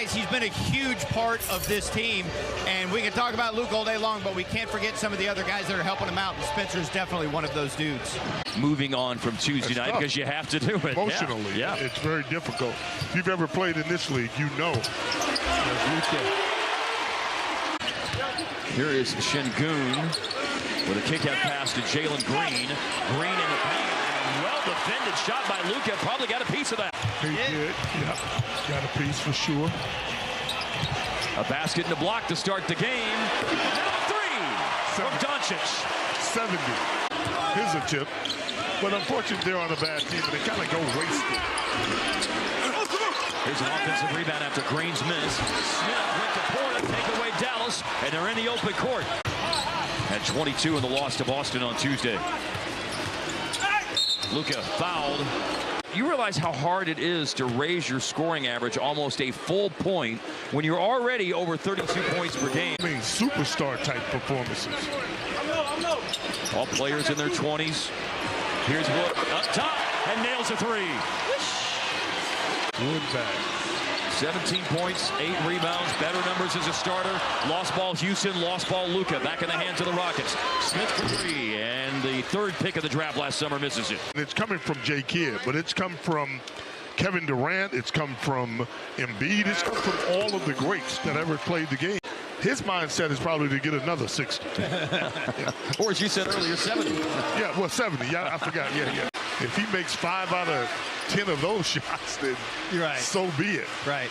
guys, he's been a huge part of this team. And we can talk about Luka all day long, but we can't forget some of the other guys that are helping him out. And Spencer is definitely one of those dudes. Moving on from Tuesday night because you have to do it. Emotionally, yeah. It's very difficult. If you've ever played in this league, you know. Here is Şengün with a kick-out pass to Jalen Green. Green in the paint. Well-defended shot by Luka. Probably got a piece of that. He did. Yeah, got a piece for sure. A basket and a block to start the game. Now three from Doncic. 70. Here's a tip. But unfortunately, they're on a bad team, and they kind of go wasted. Here's an offensive rebound after Green's miss. Smith went to Porter, take away Dallas, and they're in the open court. At 22 in the loss to Boston on Tuesday. Luka fouled. You realize how hard it is to raise your scoring average almost a full point when you're already over 32 points per game. I mean, superstar-type performances. All players in their 20s. Here's Wood up top and nails a three. Wood back. 17 points, 8 rebounds, better numbers as a starter. Lost ball Houston, lost ball Luka. Back in the hands of the Rockets. Smith for three, and the third pick of the draft last summer misses it. It's coming from J. Kidd, but it's come from Kevin Durant. It's come from Embiid. It's come from all of the greats that ever played the game. His mindset is probably to get another 60. Yeah. Or as you said earlier, 70. Yeah, well, 70. Yeah, I forgot. Yeah. If he makes 5 out of 10 of those shots, then so be it. Right.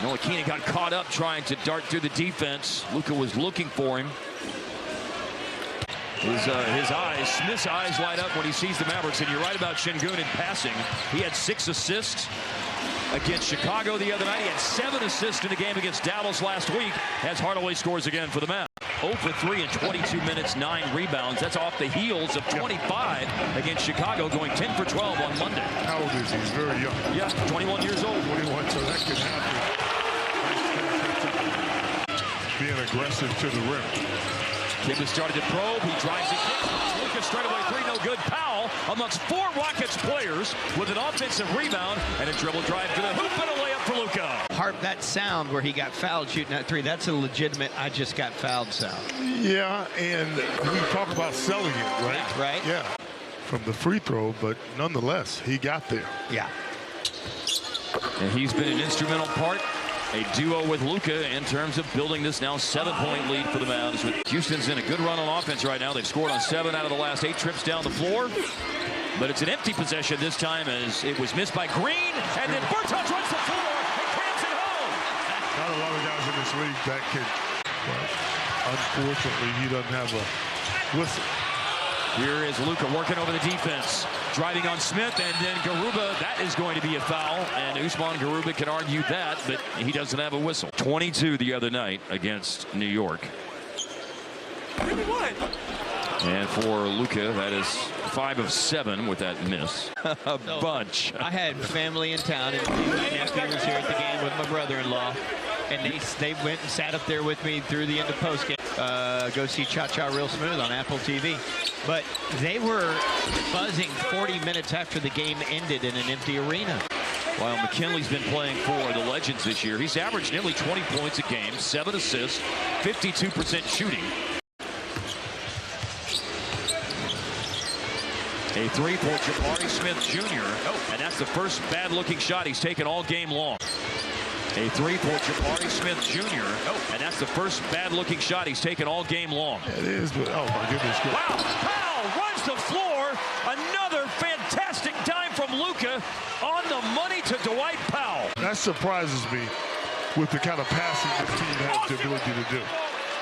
Noah Keenan got caught up trying to dart through the defense. Luka was looking for him. His eyes, Smith's eyes light up when he sees the Mavericks. And you're right about Şengün in passing. He had 6 assists against Chicago the other night. He had 7 assists in the game against Dallas last week. As Hardaway scores again for the Mavs. 0 for 3 in 22 minutes, 9 rebounds. That's off the heels of 25 against Chicago, going 10 for 12 on Monday. How old is he? He's very young. Yeah, 21 years old. 21, so that can happen. Being aggressive to the rim. Kim has started to probe. He drives it. Luka straightaway three, no good. Powell amongst 4 Rockets players with an offensive rebound and a dribble drive to the hoop and a layup for Luka. That sound where he got fouled shooting that three, that's a legitimate I just got fouled sound. Yeah, and we talk about selling it, right? Right. Yeah, from the free throw, but nonetheless, he got there. Yeah. And he's been an instrumental part, a duo with Luka in terms of building this now 7-point lead for the Mavs. Houston's in a good run on offense right now. They've scored on 7 out of the last 8 trips down the floor. But it's an empty possession this time as it was missed by Green. And then Bertans runs the floor and clamps it home. Not a lot of guys in this league that can, but unfortunately, he doesn't have a whistle. Here is Luka working over the defense. Driving on Smith, and then Garuba. That is going to be a foul. And Usman Garuba can argue that, but he doesn't have a whistle. 22 the other night against New York. And for Luka, that is 5 of 7 with that miss. A bunch. I had family in town, and my nephew was here at the game with my brother-in-law, and they went and sat up there with me through the end of postgame. Go see Cha-Cha Real Smooth on Apple TV. But they were buzzing 40 minutes after the game ended in an empty arena. While McKinley's been playing for the Legends this year, he's averaged nearly 20 points a game, 7 assists, 52% shooting. A 3 for Jabari Smith Jr. And that's the first bad-looking shot he's taken all game long. A 3 for Jabari Smith Jr. And that's the first bad-looking shot he's taken all game long. It is, but oh my goodness. Wow, Powell runs the floor. Another fantastic dime from Luka on the money to Dwight Powell. That surprises me with the kind of passing this team has the ability to do.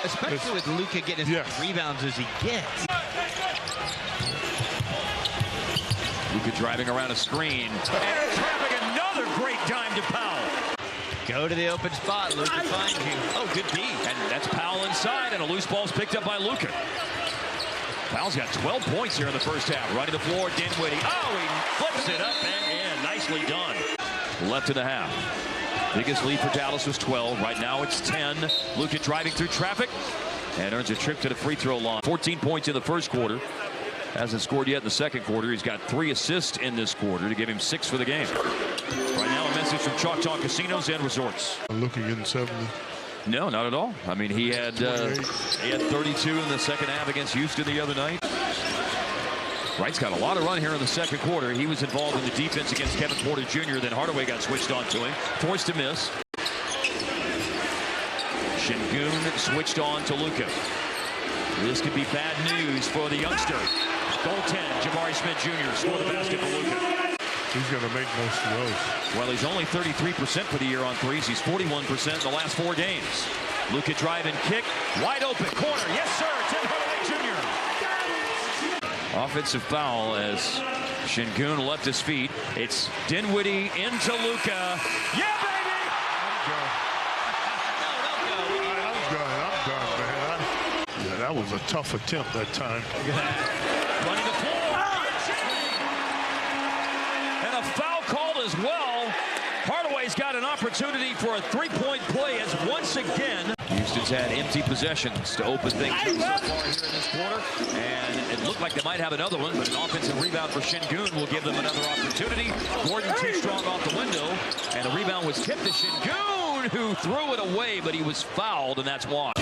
Especially with Luka getting as many rebounds as he gets. Luka driving around a screen. And trapping another great dime to Powell. Go to the open spot. Luka finds you. Oh, good D. And that's Powell inside, and a loose ball's picked up by Luka. Powell's got 12 points here in the first half. Running the floor, Dinwiddie. Oh, he flips it up and in. Nicely done. Left in the half. Biggest lead for Dallas was 12. Right now it's 10. Luka driving through traffic and earns a trip to the free throw line. 14 points in the first quarter. Hasn't scored yet in the second quarter. He's got 3 assists in this quarter to give him 6 for the game. Right now, message from Choctaw Casinos and Resorts. Luka getting 70. No, not at all. I mean, he had 32 in the second half against Houston the other night. Wright's got a lot of run here in the second quarter. He was involved in the defense against Kevin Porter Jr. Then Hardaway got switched on to him, forced to miss. Şengün switched on to Luka. This could be bad news for the youngster. Goal 10, Jabari Smith Jr. scored the basket for Luka. He's going to make most of those. Well, he's only 33% for the year on threes. He's 41% in the last 4 games. Luka drive and kick, wide open corner. Yes, sir. Tim Hardaway Jr. Offensive foul as Şengün left his feet. It's Dinwiddie into Luka. Yeah, baby! I'm done, man. Yeah, that was a tough attempt that time. Running the floor. And a foul called as well. Hardaway's got an opportunity for a three-point play as once again Houston's had empty possessions to open things up so far here in this quarter, and it looked like they might have another one, but an offensive rebound for Şengün will give them another opportunity. Gordon too strong off the window, and the rebound was tipped to Şengün, who threw it away, but he was fouled, and that's why.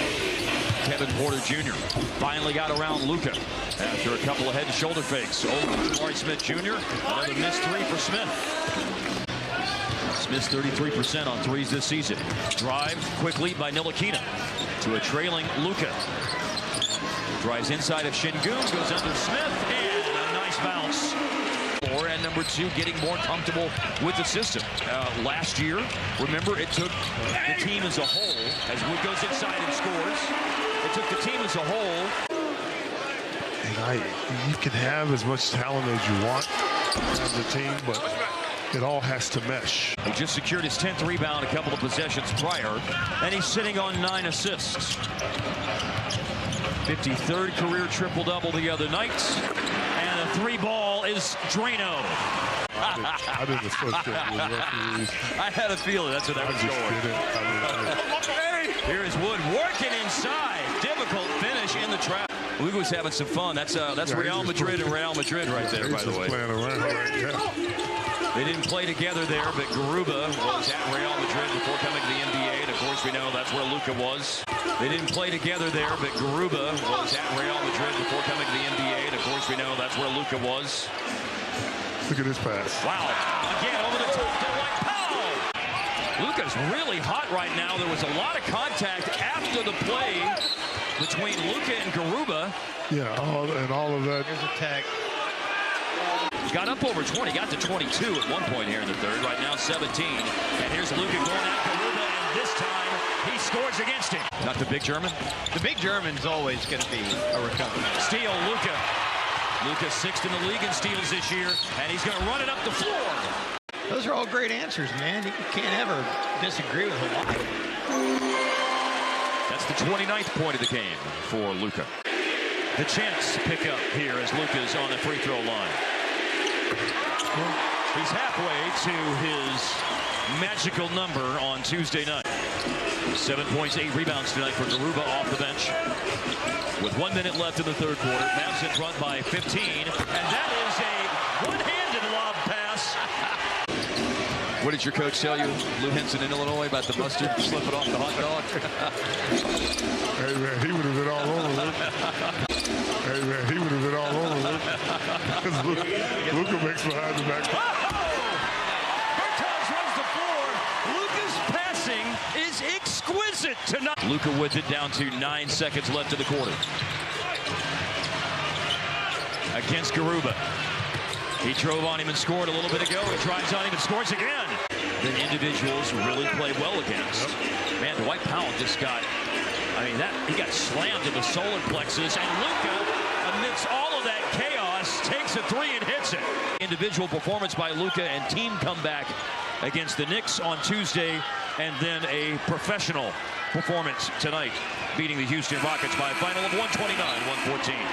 Kevin Porter Jr. finally got around Luka after a couple of head and shoulder fakes. Over Jabari Smith Jr. Another missed three for Smith. Smith's 33% on threes this season. Drive quickly by Ntilikina to a trailing Luka. Drives inside of Şengün, goes under Smith, and a nice bounce. And number 2 getting more comfortable with the system. Last year, remember, it took the team as a whole, as Wood goes inside and scores, it took the team as a whole. And you can have as much talent as you want as a team, but it all has to mesh. He just secured his 10th rebound a couple of possessions prior, and he's sitting on 9 assists. 53rd career triple-double the other night, and the 3-ball is Drano. I did the first thing with referees. I had a feeling that's what that was going. Here is Wood working inside. Difficult finish in the trap. Luka was having some fun. That's Real Madrid and Real Madrid right there, by the way. Playing around right now. They didn't play together there, but Garuba was at Real Madrid before coming to the NBA, and of course we know that's where Luka was. They didn't play together there, but Garuba was at Real Madrid before coming to the NBA, and of course we know that's where Luka was. Look at this pass. Wow. Again, over the top to White Powell. Luka's really hot right now. There was a lot of contact after the play between Luka and Garuba. Yeah, all of that. Here's a tag. Got up over 20, got to 22 at one point here in the third. Right now 17. And here's Luka going at Garuba, and this time he scores against him. Not the big German? The big German's always going to be a recovery. Steal, Luka. Luka 6th in the league in steals this year, and he's going to run it up the floor. Those are all great answers, man. You can't ever disagree with a lot. That's the 29th point of the game for Luka. The chance to pick up here as Luka's on the free throw line. He's halfway to his magical number on Tuesday night. 7 points, 8 rebounds tonight for Garuba off the bench. With 1 minute left in the third quarter, Mavs in front by 15, and that is a one-handed lob pass. What did your coach tell you, Lou Henson in Illinois, about the mustard slipping off the hot dog? Hey, man, he would have been all over Luke. Hey, man, he would have been all over Luke. Because Luka makes behind the back. Bertans runs the floor. Luka's passing is exquisite tonight. Luka with it down to 9 seconds left in the quarter. Against Garuba. He drove on him and scored a little bit ago. He drives on him and scores again. The individuals really play well against. Man, Dwight Powell just got, he got slammed to the solar plexus, and Luka, amidst all of that chaos, takes a 3 and hits it. Individual performance by Luka and team comeback against the Knicks on Tuesday, and then a professional performance tonight, beating the Houston Rockets by a final of 129-114.